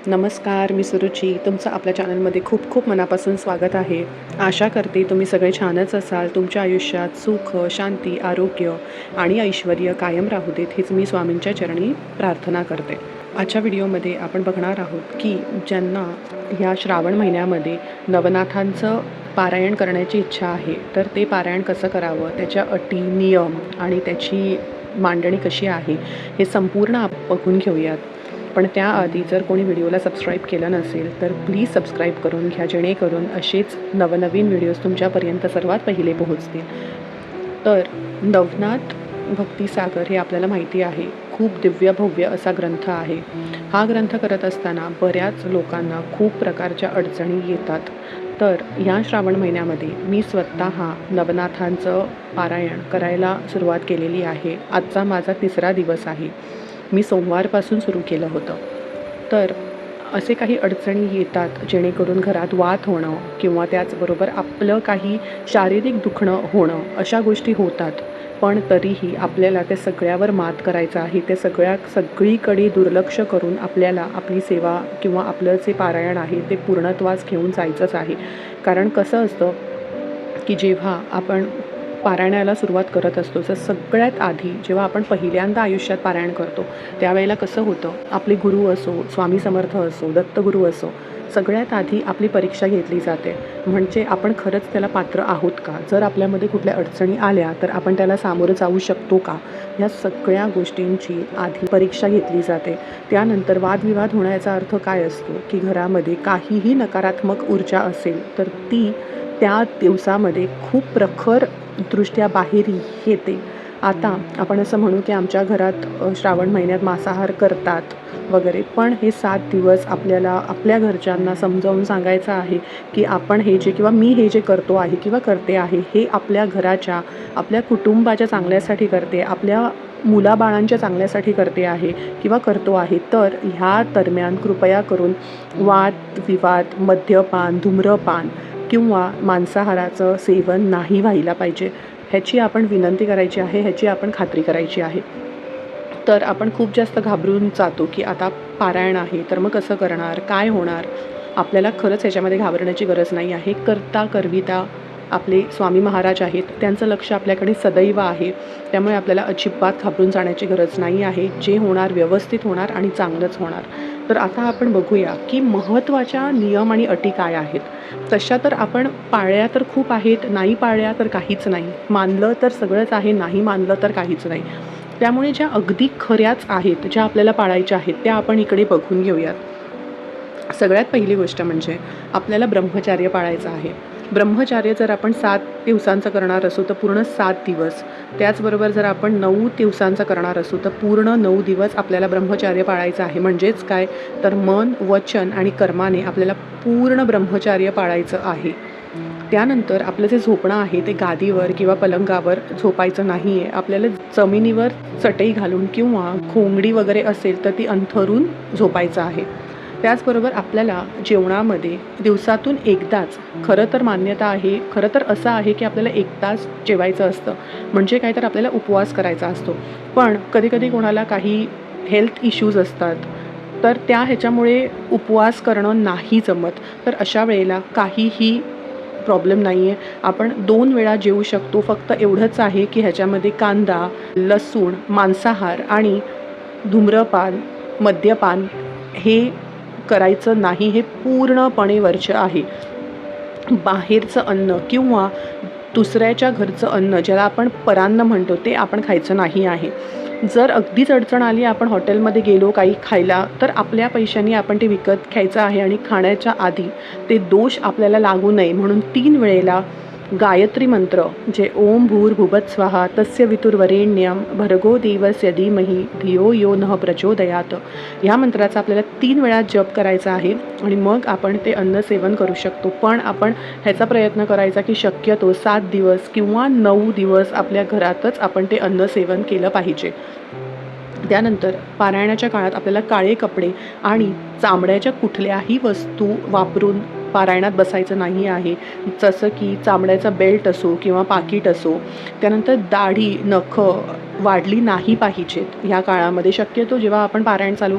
नमस्कार, मी सुरुची. तुमचं आपल्या चॅनलमध्ये खूप खूप मनापासून स्वागत आहे. आशा करते तुम्ही सगळे छानच असाल. तुमच्या आयुष्यात सुख, शांती, आरोग्य आणि ऐश्वर्य कायम राहू देत, हीच मी स्वामींच्या चरणी प्रार्थना करते. आजच्या व्हिडिओमध्ये आपण बघणार आहोत की ज्यांना ह्या श्रावण महिन्यामध्ये नवनाथांचं पारायण करण्याची इच्छा आहे, तर ते पारायण कसं करावं, त्याच्या अटी, नियम आणि त्याची मांडणी कशी आहे, हे संपूर्ण आपण बघून घेऊयात. पण त्याआधी जर कोणी व्हिडिओला सबस्क्राईब केलं नसेल तर प्लीज सबस्क्राईब करून घ्या, जेणेकरून असेच नवनवीन व्हिडिओज तुमच्यापर्यंत सर्वात पहिले पोहोचतील. तर नवनाथ भक्तिसागर हे आपल्याला माहिती आहे, खूप दिव्य भव्य असा ग्रंथ आहे. हा ग्रंथ करत असताना बऱ्याच लोकांना खूप प्रकारच्या अडचणी येतात. तर या श्रावण महिन्यामध्ये मी स्वतः नवनाथांचं पारायण करायला सुरुवात केलेली आहे. आजचा माझा 3रा दिवस आहे. मी सोमवारपासून सुरू केलं होतं. तर असे काही अडचणी येतात जेणेकरून घरात वाद होणं किंवा त्याचबरोबर आपलं काही शारीरिक दुखणं होणं, अशा गोष्टी होतात. पण तरीही आपल्याला त्या सगळ्यावर मात करायचं आहे. ते सगळीकडे दुर्लक्ष करून आपल्याला आपली सेवा किंवा आपलं जे पारायण आहे ते पूर्णत्वास घेऊन जायचंच आहे. कारण कसं असतं की जेव्हा आपण पारायणाला सुरुवात करत असतो, तर सगळ्यात आधी जेव्हा आपण पहिल्यांदा आयुष्यात पारायण करतो, त्यावेळेला कसं होतं, आपले गुरु असो, स्वामी समर्थ असो, दत्तगुरू असो, सगळ्यात आधी आपली परीक्षा घेतली जाते. म्हणजे आपण खरंच त्याला पात्र आहोत का? जर आपल्यामध्ये कुठल्या अडचणी आल्या तर आपण त्याला सामोरं जाऊ शकतो का? या सगळ्या गोष्टींची आधी परीक्षा घेतली जाते. त्यानंतर वादविवाद होण्याचा अर्थ काय असतो, की घरामध्ये काहीही नकारात्मक ऊर्जा असेल तर ती त्या दिवसामध्ये खूप प्रखर दृष्ट्या बाहेर येते. आता आपण असं म्हणू की आमच्या घरात श्रावण महिन्यात मांसाहार करतात वगैरे, पण हे 7 दिवस आपल्याला आपल्या घरच्यांना समजावून सांगायचं आहे की आपण हे जे किंवा मी हे जे करतो आहे किंवा करते आहे, हे आपल्या घराच्या, आपल्या कुटुंबाच्या चांगल्यासाठी करते, आपल्या मुलाबाळांच्या चांगल्यासाठी करते आहे किंवा करतो आहे. तर ह्या दरम्यान कृपया करून वादविवाद, मद्यपान, धूम्रपान किंवा मांसाहाराचं सेवन नाही व्हायला पाहिजे. ह्याची आपण विनंती करायची आहे, ह्याची आपण खात्री करायची आहे. तर आपण खूप जास्त घाबरून जातो की आता पारायण आहे, तर मग कसं करणार, काय होणार? आपल्याला खरंच ह्याच्यामध्ये घाबरण्याची गरज नाही आहे. करता करविता आपले स्वामी महाराज आहेत, त्यांचं लक्ष आपल्याकडे सदैव आहे. त्यामुळे आपल्याला अजिबात घाबरून जाण्याची गरज नाही आहे. जे होणार व्यवस्थित होणार आणि चांगलंच होणार. तर आता आपण बघूया की महत्त्वाच्या नियम आणि अटी काय आहेत. तशा तर आपण पाळल्या तर खूप आहेत, नाही पाळल्या तर काहीच नाही. मानलं तर सगळंच आहे, नाही मानलं तर काहीच नाही. त्यामुळे ज्या अगदी खऱ्याच आहेत, ज्या आपल्याला पाळायच्या आहेत, त्या आपण इकडे बघून घेऊयात. सगळ्यात पहिली गोष्ट म्हणजे आपल्याला ब्रह्मचर्य पाळायचं आहे. ब्रह्मचर्य जर आपण 7 दिवसांचं करणार असू तर पूर्ण 7 दिवस, त्याचबरोबर जर आपण 9 दिवसांचं करणार असू तर पूर्ण 9 दिवस आपल्याला ब्रह्मचर्य पाळायचं आहे. म्हणजेच काय, तर मन, वचन आणि कर्माने आपल्याला पूर्ण ब्रह्मचर्य पाळायचं आहे. त्यानंतर आपलं जे झोपणं आहे ते गादीवर किंवा पलंगावर झोपायचं नाही आहे. आपल्याला जमिनीवर चटई घालून किंवा खोंगडी वगैरे असेल तर ती अंथरून झोपायचं आहे. त्याचबरोबर आपल्याला जेवणामध्ये दिवसातून एकदाच, खरं तर मान्यता आहे, खरं तर असं आहे की आपल्याला 1 तास जेवायचं असतं. म्हणजे काय, तर आपल्याला उपवास करायचा असतो. पण कधीकधी कोणाला काही हेल्थ इश्यूज असतात, तर ह्याच्यामुळे उपवास करणं नाही जमत. तर अशा वेळेला काहीही प्रॉब्लेम नाही आहे. आपण 2 वेळा जेवू शकतो. फक्त एवढंच आहे की ह्याच्यामध्ये कांदा, लसूण, मांसाहार आणि धूम्रपान, मद्यपान हे करायचं नाही. हे पूर्णपणे वर्ज्य आहे. बाहेरचं अन्न किंवा दुसऱ्याच्या घरचं अन्न, ज्याला आपण परान्न म्हणतो, ते आपण खायचं नाही आहे. जर अगदीच अडचण आली, आपण हॉटेलमध्ये गेलो काही खायला, तर आपल्या पैशांनी आपण ते विकत घ्यायचं आहे आणि खाण्याच्या आधी ते दोष आपल्याला लागू नये म्हणून 3 वेळेला गायत्री मंत्र, जे ओम भूर्भुवः स्वः तस्य वितुर्वरेण्यं भर्गो देवस्य धीमहि धियो यो नः प्रचोदयात, ह्या मंत्राचा आपल्याला 3 वेळा जप करायचा आहे आणि मग आपण ते अन्न सेवन करू शकतो. पण आपण ह्याचा प्रयत्न करायचा की शक्यतो 7 दिवस किंवा 9 दिवस आपल्या घरातच आपण ते अन्न सेवन केलं पाहिजे. त्यानंतर पारायणाच्या काळात आपल्याला काळे कपडे आणि चामड्याच्या कुठल्याही वस्तू वापरून पारायणात बसायचं नाही आहे. जसं की चामड्याचा बेल्ट असो किंवा पाकीट असो. त्यानंतर दाढी, नखं वाढली नाही पाहिजेत ह्या काळामध्ये. शक्यतो जेव्हा आपण पारायण चालू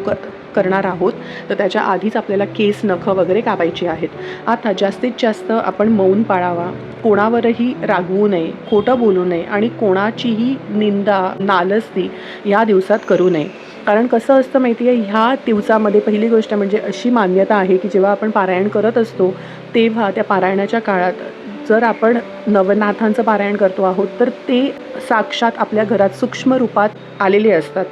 करणार आहोत, तर त्याच्या आधीच आपल्याला केस, नखं वगैरे कापायची आहेत. आता जास्तीत जास्त आपण मौन पाळावा, कोणावरही रागवू नये, खोटं बोलू नये आणि कोणाचीही निंदा, नालस्ती या दिवसात करू नये. कारण कसं असतं माहिती आहे, ह्या दिवसामध्ये पहिली गोष्ट म्हणजे अशी मान्यता आहे की जेव्हा आपण पारायण करत असतो तेव्हा त्या पारायणाच्या काळात जर आपण नवनाथांचं पारायण करतो आहोत तर ते साक्षात आपल्या घरात सूक्ष्म रूपात आलेले असतात.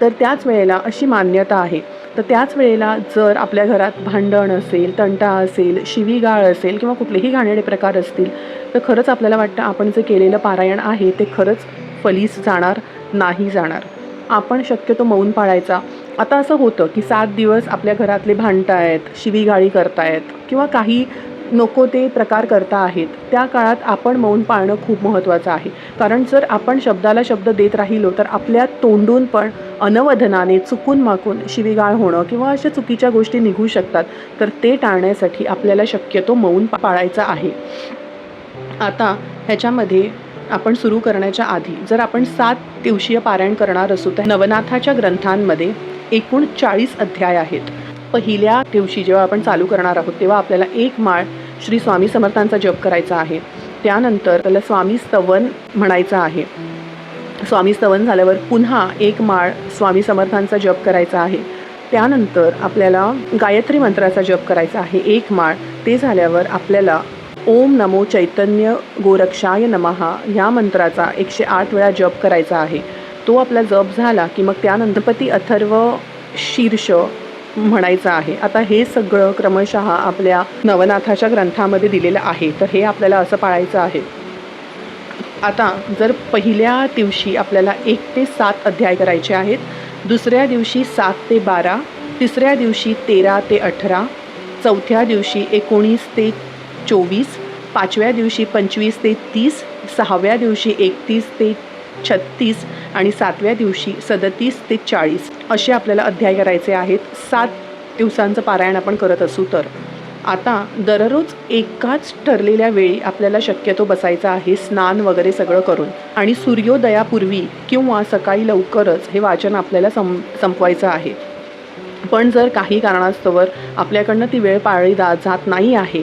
तर त्याच वेळेला अशी मान्यता आहे, तर त्याच वेळेला जर आपल्या घरात भांडण असेल, तंटा असेल, शिवीगाळ असेल किंवा कुठलेही घाणेरडे प्रकार असतील तर खरंच आपल्याला वाटतं आपण जे केलेलं पारायण आहे ते खरंच फलीस जाणार नाही जाणार. आपण शक्यतो मौन पाळायचा. आता असं होतं की 7 दिवस आपल्या घरातले भांडतायत, शिवीगाळी करतायत किंवा काही नको ते प्रकार करता आहेत, त्या काळात आपण मौन पाळणं खूप महत्त्वाचं आहे. कारण जर आपण शब्दाला शब्द देत राहिलो तर आपल्या तोंडून पण अनवधनाने चुकून माकून शिवीगाळ होणं किंवा अशा चुकीच्या गोष्टी निघू शकतात. तर ते टाळण्यासाठी आपल्याला शक्यतो मौन पाळायचं आहे. आता ह्याच्यामध्ये आपण सुरू करण्याच्या आधी जर आपण 7 दिवसीय पारायण करणार असू तर नवनाथाच्या ग्रंथांमध्ये एकूण 40 अध्याय आहेत. पहिल्या दिवशी जेव्हा आपण चालू करणार आहोत तेव्हा आपल्याला 1 माळ श्री स्वामी समर्थांचा जप करायचा आहे. त्यानंतर त्याला स्वामी स्तवन म्हणायचं आहे. स्वामी स्तवन झाल्यावर पुन्हा 1 माळ स्वामी समर्थांचा जप करायचा आहे. त्यानंतर आपल्याला गायत्री मंत्राचा जप करायचा आहे 1 माळ. ते झाल्यावर आपल्याला ओम नमो चैतन्य गोरक्षाय नमः ह्या मंत्राचा 108 वेळा जप करायचा आहे. तो आपला जप झाला की मग त्यानंतर गणपती अथर्व शीर्ष म्हणायचं आहे. आता हे सगळं क्रमशः आपल्या नवनाथाच्या ग्रंथामध्ये दिलेलं आहे, तर हे आपल्याला असं पाळायचं आहे. आता जर पहिल्या दिवशी आपल्याला 1 ते 7 अध्याय करायचे आहेत, दुसऱ्या दिवशी 7 ते 12, तिसऱ्या दिवशी 13 ते 18, चौथ्या दिवशी 19 ते 24, 5व्या दिवशी 25 ते 30, 6व्या दिवशी 31 ते 36 आणि 7व्या दिवशी 37 ते 40 असे आपल्याला अध्याय करायचे आहेत. 7 दिवसांचं पारायण आपण करत असू तर. आता दररोज एकाच ठरलेल्या वेळी आपल्याला शक्यतो बसायचं आहे, स्नान वगैरे सगळं करून, आणि सूर्योदयापूर्वी किंवा सकाळी लवकरच हे वाचन आपल्याला संपवायचं आहे. पण जर काही कारणास्तव आपल्याकडनं ती वेळ पाळली जात नाही आहे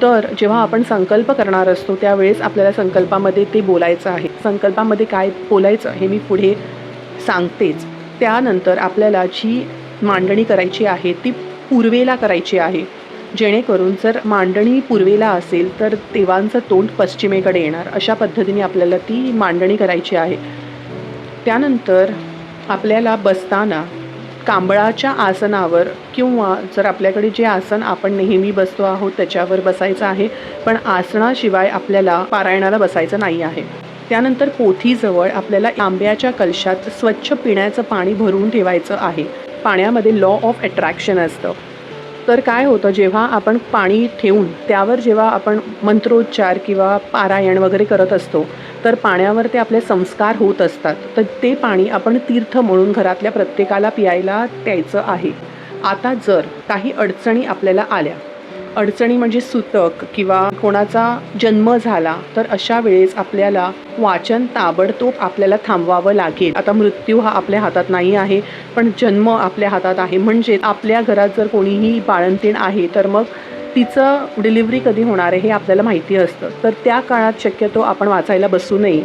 तर जेव्हा आपण संकल्प करणार असतो त्यावेळेस आपल्याला संकल्पामध्ये ते बोलायचं आहे. संकल्पामध्ये काय बोलायचं हे मी पुढे सांगतेच. त्यानंतर आपल्याला जी मांडणी करायची आहे ती पूर्वेला करायची आहे, जेणेकरून जर मांडणी पूर्वेला असेल तर देवांचं तोंड पश्चिमेकडे येणार. अशा पद्धतीने आपल्याला ती मांडणी करायची आहे. त्यानंतर आपल्याला बसताना कांबळाच्या आसनावर किंवा जर आपल्याकडे जे आसन आपण नेहमी बसतो आहोत त्याच्यावर बसायचं आहे, पण आसनाशिवाय आपल्याला पारायणाला बसायचं नाही आहे. त्यानंतर पोथीजवळ आपल्याला तांब्याच्या कलशात स्वच्छ पिण्याचं पाणी भरून ठेवायचं आहे. पाण्यामध्ये लॉ ऑफ अट्रॅक्शन असतं. तर काय होतं, जेव्हा आपण पाणी ठेवून त्यावर जेव्हा आपण मंत्रोच्चार किंवा पारायण वगैरे करत असतो तर पाण्यावर ते आपले संस्कार होत असतात. तर ते पाणी आपण तीर्थ म्हणून घरातल्या प्रत्येकाला प्यायला द्यायचं आहे. आता जर काही अडचणी आपल्याला आल्या, अडचणी म्हणजे सुतक किंवा कोणाचा जन्म झाला, तर अशा वेळेस आपल्याला वाचन ताबडतोब आपल्याला थांबवावं लागेल. आता मृत्यू हा आपल्या हातात नाही आहे, पण जन्म आपल्या हातात आहे. म्हणजे आपल्या घरात जर कोणीही बाळंतीण आहे तर मग तिचं डिलिव्हरी कधी होणार आहे हे आपल्याला माहिती असतं. तर त्या काळात शक्यतो आपण वाचायला बसू नये.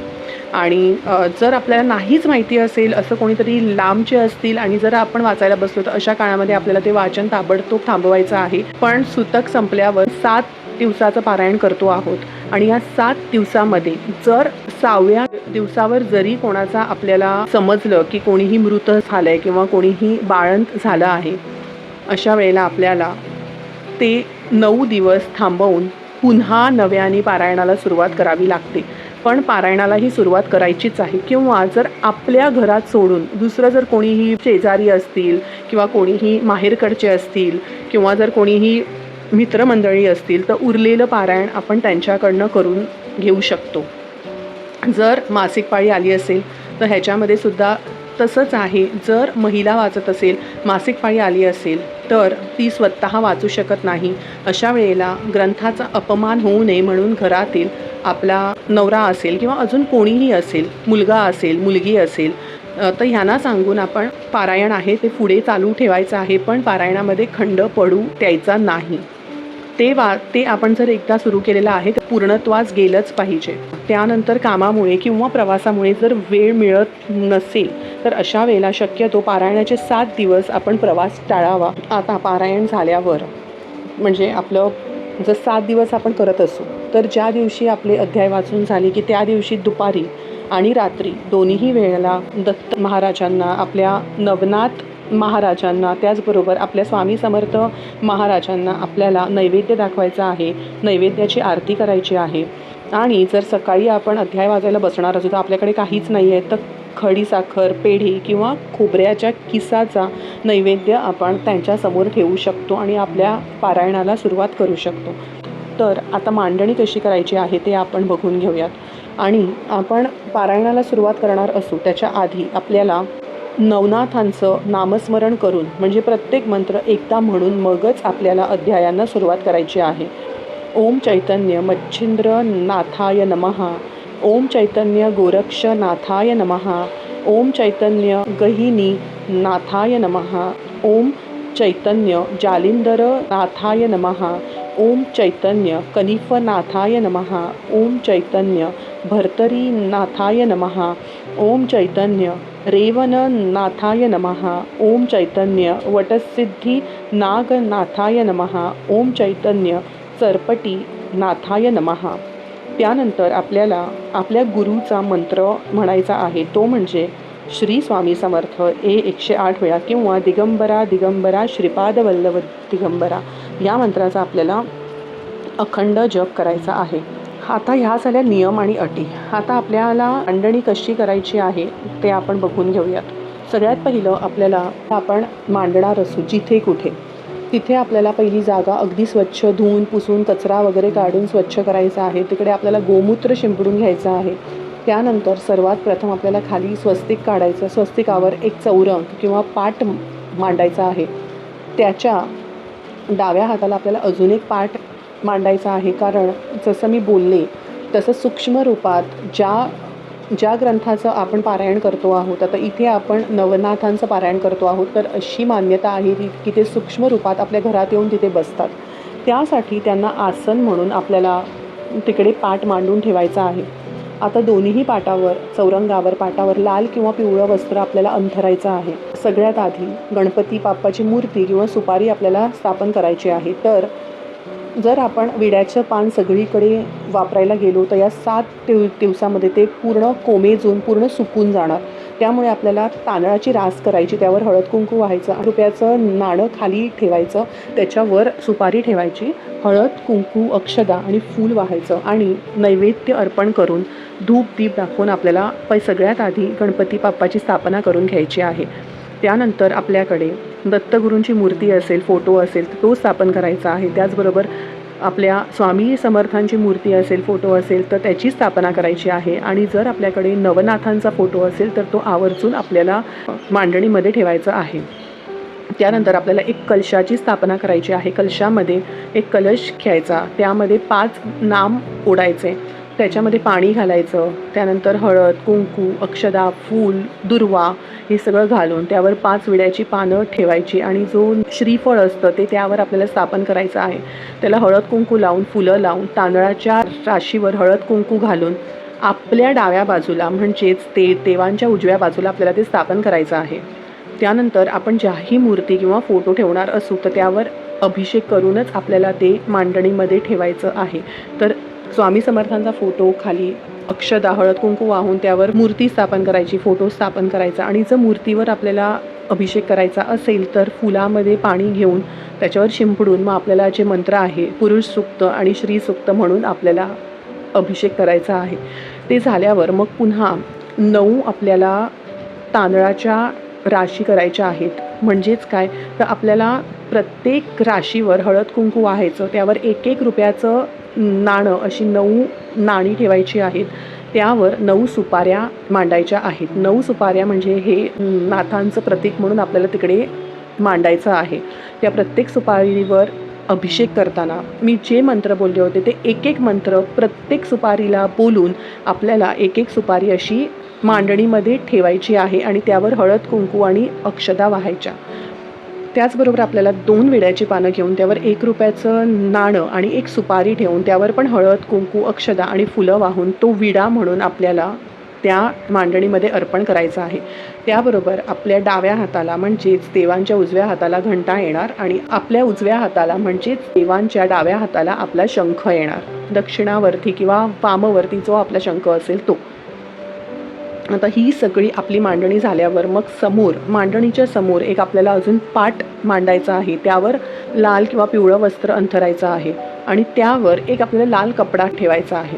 आणि जर आपल्याला नाहीच माहिती असेल, असं कोणीतरी लांबचे असतील आणि जर आपण वाचायला बसलो तर अशा काळामध्ये आपल्याला ते वाचन ताबडतोब थांबवायचं आहे. पण सुतक संपल्यावर 7 दिवसाचं पारायण करतो आहोत आणि या 7 दिवसामध्ये जर 6व्या दिवसावर जरी कोणाचा आपल्याला समजलं की कोणीही मृत झालंय किंवा कोणीही बाळंत झालं आहे, अशा वेळेला आपल्याला ते 9 दिवस थांबवून पुन्हा नव्याने पारायणाला सुरुवात करावी लागते. पण पारायणालाही सुरुवात करायचीच आहे. किंवा जर आपल्या घरात सोडून दुसरं जर कोणीही शेजारी असतील किंवा कोणीही माहेरकडचे असतील किंवा जर कोणीही मित्रमंडळी असतील तर उरलेलं पारायण आपण त्यांच्याकडनं करून घेऊ शकतो. जर मासिक पाळी आली असेल तर ह्याच्यामध्ये सुद्धा तसंच आहे. जर महिला वाचत असेल, मासिक पाळी आली असेल तर ती स्वतः वाचू शकत नाही. अशा वेळेला ग्रंथाचा अपमान होऊ नये म्हणून घरातील आपला नवरा असेल किंवा अजून कोणीही असेल, मुलगा असेल, मुलगी असेल, तर ह्यांना सांगून आपण पारायण आहे ते पुढे चालू ठेवायचं आहे, पण पारायणामध्ये खंड पडू द्यायचा नाही. ते आपण जर एकदा सुरू केलेलं आहे तर पूर्णत्वास गेलंच पाहिजे. त्यानंतर कामामुळे किंवा प्रवासामुळे जर वेळ मिळत नसेल तर अशा वेळेला शक्यतो पारायणाचे 7 दिवस आपण प्रवास टाळावा. आता पारायण झाल्यावर म्हणजे आपलं जर 7 दिवस आपण करत असू तर ज्या दिवशी आपले अध्याय वाचून झाले की त्या दिवशी दुपारी आणि रात्री दोन्हीही वेळेला दत्त महाराजांना, आपल्या नवनाथ महाराजांना, त्याचबरोबर आपल्या स्वामी समर्थ महाराजांना आपल्याला नैवेद्य दाखवायचा आहे, नैवेद्याची आरती करायची आहे. आणि जर सकाळी आपण अध्याय वाचायला बसणार असू तर आपल्याकडे काहीच नाही आहे तर खडीसाखर, पेढे किंवा खोबऱ्याच्या किसाचा नैवेद्य आपण त्यांच्यासमोर ठेवू शकतो आणि आपल्या पारायणाला सुरुवात करू शकतो. तर आता मांडणी कशी करायची आहे ते आपण बघून घेऊयात. आणि आपण पारायणाला सुरुवात करणार असू त्याच्या आधी आपल्याला नवनाथांचं नामस्मरण करून म्हणजे प्रत्येक मंत्र एकदा म्हणून मगच आपल्याला अध्यायांना सुरुवात करायची आहे. ओम चैतन्य मच्छिंद्र नाथाय नमः, ओम चैतन्य गोरक्षनाथाय नमः, ओम चैतन्य गहिनी नाथाय नमः, ओम चैतन्य जालिंदर नाथाय नमः, ओम चैतन्य कनिफनाथाय नमः, ओम चैतन्य भर्तरी नाथाय नमः, ओम चैतन्य रेवननाथाय नमः, ओम चैतन्य वटसिद्धी नागनाथाय नमः, ओम चैतन्य चरपटी नाथाय नमः. त्यानंतर आपल्याला आपल्या गुरुचा मंत्र म्हणायचा आहे, तो म्हणजे श्री स्वामी समर्थ 108 वेळा किंवा दिगंबरा दिगंबरा श्रीपाद वल्लभ दिगंबरा या मंत्राचा आपल्याला अखंड जप करायचा आहे. आता ह्या झाल्या नियम आणि अटी. आता आपल्याला मांडणी कशी करायची आहे ते आपण बघून घेऊयात. सगळ्यात पहिलं आपल्याला आपण मांडणार असू जिथे कुठे तिथे आपल्याला पहिली जागा अगदी स्वच्छ धुवून पुसून कचरा वगैरे काढून स्वच्छ करायचा आहे. तिकडे आपल्याला गोमूत्र शिंपडून घ्यायचं आहे. त्यानंतर सर्वात प्रथम आपल्याला खाली स्वस्तिक काढायचं. स्वस्तिकावर एक चौरंग किंवा पाट मांडायचा आहे. त्याच्या डाव्या हाताला आपल्याला अजून एक पाट मांडायचा आहे, कारण जसं मी बोलले तसं सूक्ष्म रूपात ज्या ग्रंथाचं आपण पारायण करतो आहोत, आता इथे आपण नवनाथांचं पारायण करतो आहोत, तर अशी मान्यता आहे की ते सूक्ष्म रूपात आपल्या घरात येऊन तिथे बसतात. त्यासाठी त्यांना आसन म्हणून आपल्याला तिकडे पाट मांडून ठेवायचा आहे. आता दोन्हीही पाटावर चौरंगावर पाटावर लाल किंवा पिवळं वस्त्र आपल्याला अंथरायचं आहे. सगळ्यात आधी गणपती बाप्पाची मूर्ती किंवा सुपारी आपल्याला स्थापन करायची आहे. तर जर आपण विड्याचं पान सगळीकडे वापरायला गेलो तर या 7 दिवसामध्ये ते पूर्ण कोमेजून पूर्ण सुकून जाणार. त्यामुळे आपल्याला तांदळाची रास करायची, त्यावर हळद कुंकू व्हायचं, रुपयाचं नाणं खाली ठेवायचं, त्याच्यावर सुपारी ठेवायची, हळद कुंकू अक्षदा आणि फूल वाहायचं आणि नैवेद्य अर्पण करून धूप दीप दाखवून आपल्याला सगळ्यात आधी गणपती बाप्पाची स्थापना करून घ्यायची आहे. त्यानंतर आपल्याकडे दत्तगुरूंची मूर्ती असेल, फोटो असेल तर तो स्थापन करायचा आहे. त्याचबरोबर आपल्या स्वामी समर्थांची मूर्ती असेल, फोटो असेल तर त्याची स्थापना करायची आहे. आणि जर आपल्याकडे नवनाथांचा फोटो असेल तर तो आवर्जून आपल्याला मांडणीमध्ये ठेवायचा आहे. त्यानंतर आपल्याला एक कलशाची स्थापना करायची आहे. कलशामध्ये एक कलश घ्यायचा, त्यामध्ये 5 नाम ओढायचे, त्याच्यामध्ये पाणी घालायचं, त्यानंतर हळद कुंकू अक्षदा फूल दुर्वा हे सगळं घालून त्यावर 5 विड्याची पानं ठेवायची आणि जो श्रीफळ असतं ते त्यावर आपल्याला स्थापन करायचं आहे. त्याला हळद कुंकू लावून फुलं लावून तांदळाच्या राशीवर हळद कुंकू घालून आपल्या डाव्या बाजूला म्हणजेच देवांच्या उजव्या बाजूला आपल्याला ते स्थापन करायचं आहे. त्यानंतर आपण ज्याही मूर्ती किंवा फोटो ठेवणार असू तर त्यावर अभिषेक करूनच आपल्याला ते मांडणीमध्ये ठेवायचं आहे. तर स्वामी समर्थांचा फोटो खाली अक्षदा हळद कुंकू वाहून त्यावर मूर्ती स्थापन करायची, फोटो स्थापन करायचा आणि जर मूर्तीवर आपल्याला अभिषेक करायचा असेल तर फुलामध्ये पाणी घेऊन त्याच्यावर शिंपडून मग आपल्याला जे मंत्र आहे पुरुष सूक्त आणि श्री सूक्त म्हणून आपल्याला अभिषेक करायचा आहे. ते झाल्यावर मग पुन्हा 9 आपल्याला तांदळाच्या राशी करायच्या आहेत. म्हणजेच काय तर आपल्याला प्रत्येक राशीवर हळद कुंकू वाहायचं, त्यावर 1-1 रुपयाचं नाणं अशी 9 नाणी ठेवायची आहेत. त्यावर 9 सुपाऱ्या मांडायच्या आहेत. 9 सुपाऱ्या म्हणजे हे नाथांचं प्रतीक म्हणून आपल्याला तिकडे मांडायचं आहे. त्या प्रत्येक सुपारीवर अभिषेक करताना मी जे मंत्र बोलले होते ते एक मंत्र प्रत्येक सुपारीला बोलून आपल्याला 1-1 सुपारी अशी मांडणीमध्ये ठेवायची आहे आणि त्यावर हळद कुंकू आणि अक्षदा वाहायच्या. त्याचबरोबर आपल्याला 2 विड्याची पानं घेऊन त्यावर 1 रुपयाचं नाणं आणि 1 सुपारी ठेवून त्यावर पण हळद कुंकू अक्षदा आणि फुलं वाहून तो विडा म्हणून आपल्याला त्या मांडणीमध्ये अर्पण करायचं आहे. त्याबरोबर आपल्या डाव्या हाताला म्हणजेच देवांच्या उजव्या हाताला घंटा येणार आणि आपल्या उजव्या हाताला म्हणजेच देवांच्या डाव्या हाताला आपला शंख येणार. दक्षिणावरती किंवा वामवरती जो आपला शंख असेल तो. आता ही सगळी आपली मांडणी झाल्यावर मग समोर मांडणीच्या समोर एक आपल्याला अजून पाट मांडायचा आहे. त्यावर लाल किंवा पिवळं वस्त्र अंथरायचं आहे आणि त्यावर एक आपल्याला लाल कपडा ठेवायचा आहे.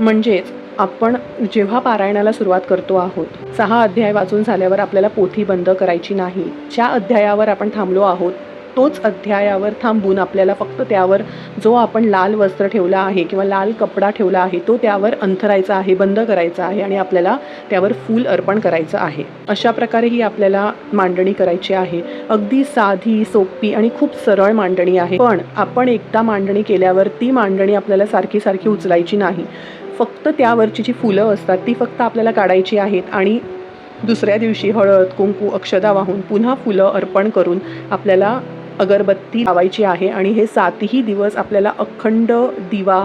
म्हणजेच आपण जेव्हा पारायणाला सुरुवात करतो आहोत 6 अध्याय वाचून झाल्यावर आपल्याला पोथी बंद करायची नाही. ज्या अध्यायावर आपण थांबलो आहोत तोच अध्यायावर थांबून आपल्याला फक्त त्यावर जो आपण लाल वस्त्र ठेवला आहे किंवा लाल कपडा ठेवला आहे तो त्यावर अंथरायचा आहे, बंद करायचा आहे आणि आपल्याला त्यावर फूल अर्पण करायचं आहे. अशा प्रकारे ही आपल्याला मांडणी करायची आहे. अगदी साधी, सोपी आणि खूप सरळ मांडणी आहे. पण आपण एकदा मांडणी केल्यावर ती मांडणी आपल्याला सारखी सारखी उचलायची नाही. फक्त त्यावरची जी फुलं असतात ती फक्त आपल्याला काढायची आहेत आणि दुसऱ्या दिवशी हळद कुंकू अक्षदा वाहून पुन्हा फुलं अर्पण करून आपल्याला अगरबत्ती लावायची आहे आणि हे 7ही दिवस आपल्याला अखंड दिवा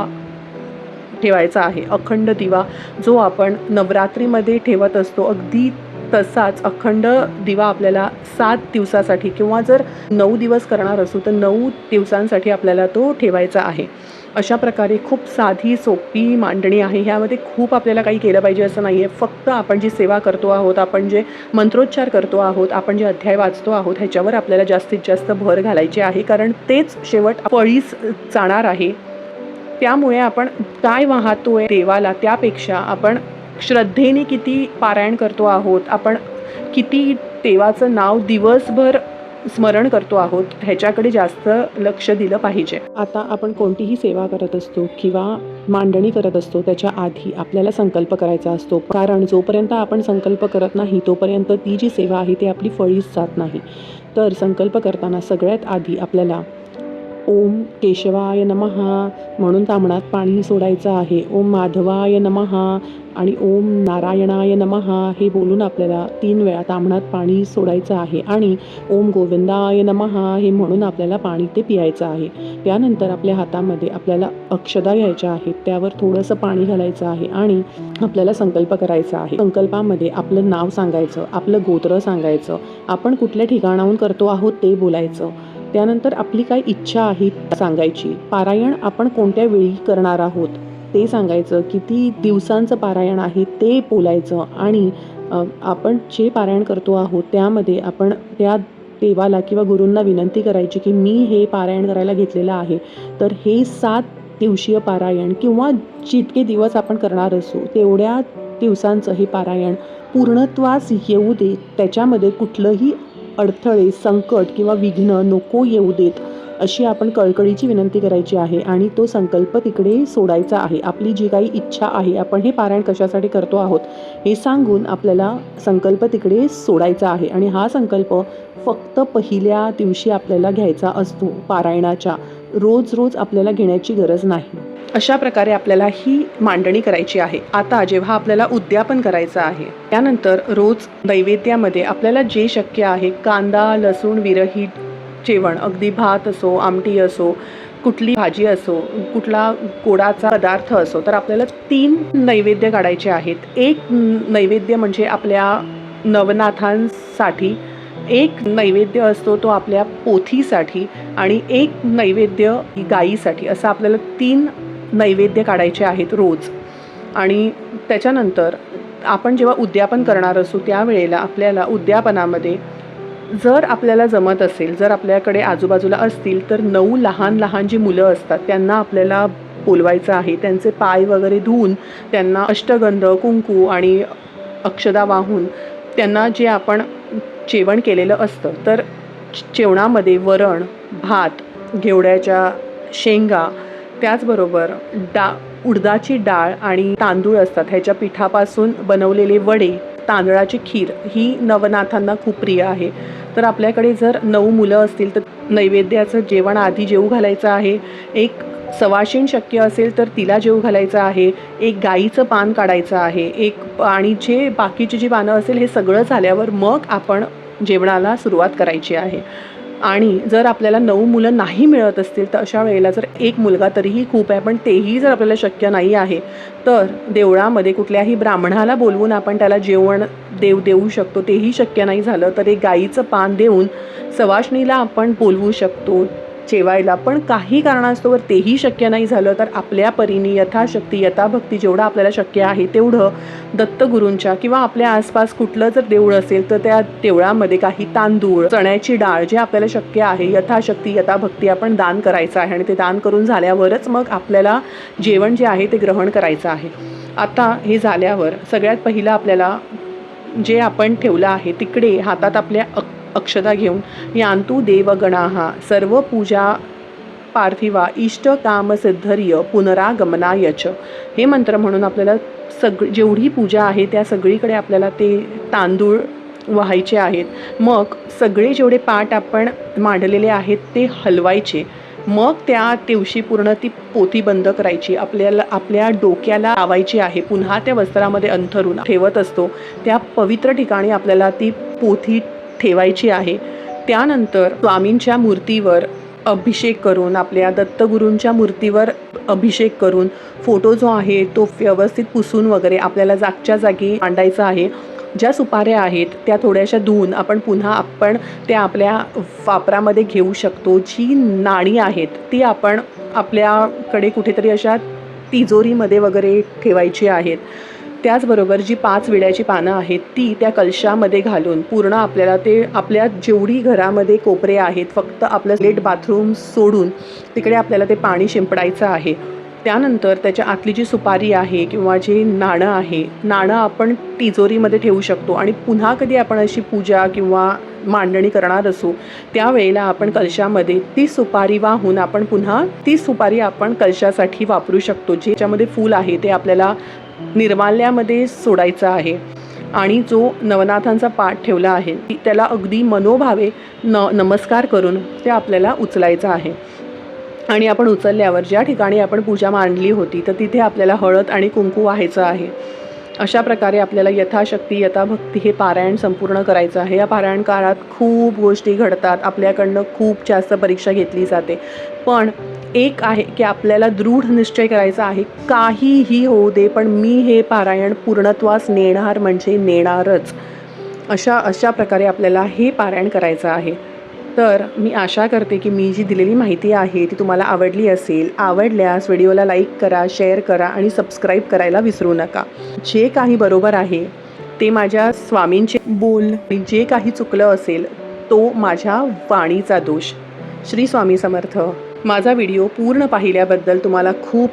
ठेवायचा आहे. अखंड दिवा जो आपण नवरात्रीमध्ये ठेवत असतो अगदी तसाच अखंड दिवा आपल्याला 7 दिवसासाठी किंवा जर 9 दिवस करणार असू तर 9 दिवसांसाठी आपल्याला तो ठेवायचा आहे. अशा प्रकारे खूप साधी सोपी मांडणी आहे. ह्यामध्ये खूप आपल्याला काही केलं पाहिजे असं नाही आहे. फक्त आपण जी सेवा करतो आहोत, आपण जे मंत्रोच्चार करतो आहोत, आपण जे अध्याय वाचतो आहोत ह्याच्यावर आपल्याला जास्तीत जास्त भर घालायची आहे. कारण तेच शेवट फळीस जाणार आहे. त्यामुळे आपण काय वाहतोय देवाला त्यापेक्षा आपण श्रद्धेने किती पारायण करतो आहोत, आपण किती देवाचं नाव दिवसभर स्मरण करतो आहोत ह्याच्याकडे जास्त लक्ष दिलं पाहिजे. आता आपण कोणतीही सेवा करत असतो किंवा मांडणी करत असतो त्याच्या आधी आपल्याला संकल्प करायचा असतो. कारण जोपर्यंत आपण संकल्प करत नाही तोपर्यंत ती जी सेवा आहे ती आपली फळीस जात नाही. तर संकल्प करताना सगळ्यात आधी आपल्याला ओम केशवाय नमः म्हणून ताम्हणात पाणी सोडायचं आहे. ओम माधवाय नमः आणि ओम नारायणाय नमः हे बोलून आपल्याला 3 वेळा ताम्हणात पाणी सोडायचं आहे आणि ओम गोविंदाय नमः हे म्हणून आपल्याला पाणी ते पियायचं आहे. त्यानंतर आपल्या हातामध्ये आपल्याला अक्षदा घ्यायच्या आहेत, त्यावर थोडंसं पाणी घालायचं आहे आणि आपल्याला संकल्प करायचा आहे. संकल्पामध्ये आपलं नाव सांगायचं, आपलं गोत्र सांगायचं, आपण कुठल्या ठिकाणाहून करतो आहोत ते बोलायचं. त्यानंतर आपली काय इच्छा आहे सांगायची. पारायण आपण कोणत्या वेळी करणार आहोत ते सांगायचं. किती दिवसांचं पारायण आहे ते बोलायचं आणि आपण जे पारायण करतो आहोत त्यामध्ये आपण त्या देवाला किंवा गुरूंना विनंती करायची की मी हे पारायण करायला घेतलेलं आहे तर हे 7 दिवसीय पारायण किंवा जितके दिवस आपण करणार असू तेवढ्या दिवसांचं हे पारायण पूर्णत्वास येऊ देत. त्याच्यामध्ये कुठलंही अडथळे, संकट किंवा विघ्न नको येऊ देत अशी आपण कळकळीची विनंती करायची आहे आणि तो संकल्प तिकडे सोडायचा आहे. आपली जी काही इच्छा आहे, आपण हे पारायण कशासाठी करतो आहोत हे सांगून आपल्याला संकल्प तिकडे सोडायचा आहे आणि हा संकल्प फक्त पहिल्या दिवशी आपल्याला घ्यायचा असतो पारायणाच्या. रोज रोज आपल्याला घेण्याची गरज नाही. अशा प्रकारे आपल्याला ही मांडणी करायची आहे. आता जेव्हा आपल्याला उद्यापन करायचं आहे त्यानंतर रोज नैवेद्यामध्ये आपल्याला जे शक्य आहे कांदा लसूण विरहित जेवण, अगदी भात असो, आमटी असो, कुठली भाजी असो, कुठला गोडाचा पदार्थ असो, तर आपल्याला 3 नैवेद्य काढायचे आहेत. एक नैवेद्य म्हणजे आपल्या नवनाथांसाठी, एक नैवेद्य असतो तो आपल्या पोथीसाठी आणि एक नैवेद्य गाईसाठी. असं आपल्याला 3 नैवेद्य काढायचे आहेत रोज. आणि त्याच्यानंतर आपण जेव्हा उद्यापन करणार असू त्यावेळेला आपल्याला उद्यापनामध्ये जर आपल्याला जमत असेल, जर आपल्याकडे आजूबाजूला असतील तर 9 लहान लहान जी मुलं असतात त्यांना आपल्याला बोलवायचं आहे. त्यांचे पाय वगैरे धुवून त्यांना अष्टगंध, कुंकू आणि अक्षदा वाहून त्यांना जे आपण जेवण केलेलं असतं तर जेवणामध्ये वरण, भात, घेवड्याच्या शेंगा, त्याचबरोबर उडदाची डाळ आणि तांदूळ असतात ह्याच्या पिठापासून बनवलेले वडे, तांदळाची खीर ही नवनाथांना खूप प्रिय आहे. तर आपल्याकडे जर 9 मुलं असतील तर नैवेद्याचं जेवण आधी जेवू घालायचं आहे. एक सवाशीण शक्य असेल तर तिला जेवू घालायचं आहे. एक गाईचं पान काढायचं आहे. आणि जे बाकीची जी पानं असेल हे सगळं झाल्यावर मग आपण जेवणाला सुरुवात करायची आहे. आणि जर आपल्याला 9 मुलं नाही मिळत असतील तर अशा वेळेला जर एक मुलगा तरीही खूप आहे, पण तेही जर आपल्याला शक्य नाही आहे तर देवळामध्ये कुठल्याही ब्राह्मणाला बोलवून आपण त्याला जेवण देऊ शकतो. तेही शक्य नाही झालं तर एक गाईचं पान देऊन सवाष्णीला आपण बोलवू शकतो जेवायला. पण काही कारणास्तव तेही शक्य नाही झालं तर आपल्या परीने यथाशक्ती यथाभक्ती जेवढं आपल्याला शक्य आहे तेवढं दत्तगुरूंच्या किंवा आपल्या आसपास कुठलं जर देऊळ असेल तर त्या देवळामध्ये काही तांदूळ, चण्याची डाळ जे आपल्याला शक्य आहे यथाशक्ती यथाभक्ती आपण दान करायचं आहे. आणि ते दान करून झाल्यावरच मग आपल्याला जेवण जे आहे ते ग्रहण करायचं आहे. आता हे झाल्यावर सगळ्यात पहिलं आपल्याला जे आपण ठेवलं आहे तिकडे हातात आपल्या अक्षता घेऊन यांतु देवगणाः सर्व पूजा पार्थिवा इष्ट काम सिद्धर्य पुनरागमनायच हे मंत्र म्हणून आपल्याला जेवढी पूजा आहे त्या सगळीकडे आपल्याला ते तांदूळ वाहायचे आहेत. मग सगळे जेवढे पाट आपण मांडलेले आहेत ते हलवायचे. मग त्या दिवशी पूर्ण ती पोथी बंद करायची. आपल्याला आपल्या डोक्याला लावायची आहे. पुन्हा त्या वस्त्रामध्ये अंथरून ठेवत असतो त्या पवित्र ठिकाणी आपल्याला ती पोथी ठेवायची आहे. त्यानंतर स्वामींच्या मूर्तीवर अभिषेक करून, आपल्या दत्तगुरूंच्या मूर्तीवर अभिषेक करून फोटो जो आहे तो व्यवस्थित पुसून वगैरे आपल्याला जागच्या जागी मांडायचा आहे. ज्या सुपाऱ्या आहेत त्या थोड्याशा धुवून आपण त्या आपल्या वापरामध्ये घेऊ शकतो. जी नाणी आहेत ती आपण आपल्याकडे कुठेतरी अशा तिजोरीमध्ये वगैरे ठेवायची आहेत. त्याचबरोबर जी 5 विड्याची पानं आहेत ती त्या कलशामध्ये घालून पूर्ण आपल्याला ते आपल्या जेवढी घरामध्ये कोपरे आहेत फक्त आपलं लेट बाथरूम सोडून तिकडे आपल्याला ते पाणी शिंपडायचं आहे. त्यानंतर त्याच्या आतली जी सुपारी आहे किंवा जे नाणं आपण तिजोरीमध्ये ठेवू शकतो. आणि पुन्हा कधी आपण अशी पूजा किंवा मांडणी करणार असू त्यावेळेला आपण कलशामध्ये ती सुपारी वाहून आपण पुन्हा ती सुपारी आपण कलशासाठी वापरू शकतो. ज्याच्यामध्ये फूल आहे ते आपल्याला निर्माल्यामध्ये सोडायचं आहे. आणि जो नवनाथांचा पाठ ठेवला आहे त्याला अगदी मनोभावे नमस्कार करून ते आपल्याला उचलायचं आहे. आणि आपण उचलल्यावर ज्या ठिकाणी आपण पूजा मांडली होती तर तिथे आपल्याला हळद आणि कुंकू व्हायचं आहे. अशा प्रकारे आपल्याला यथाशक्ती यथाभक्ती हे पारायण संपूर्ण करायचं आहे. या पारायण काळात खूप गोष्टी घडतात. आपल्याकडनं खूप जास्त परीक्षा घेतली जाते. पण एक आहे की आपल्याला दृढ निश्चय करायचा आहे, काहीही होऊ दे पण मी हे पारायण पूर्णत्वास नेणार म्हणजे नेणारच. अशा प्रकारे आपल्याला हे पारायण करायचं आहे. तर मी आशा करते की मी जी दिलेली माहिती आहे ती तुम्हाला आवडली असेल. आवडल्यास व्हिडिओला लाईक करा, शेअर करा आणि सबस्क्राईब करायला विसरू नका. जे काही बरोबर आहे ते माझ्या स्वामींचे बोल, जे काही चुकलं असेल तो माझ्या वाणीचा दोष. श्री स्वामी समर्थ. माझा व्हिडिओ पूर्ण पाहिल्याबद्दल तुम्हाला खूप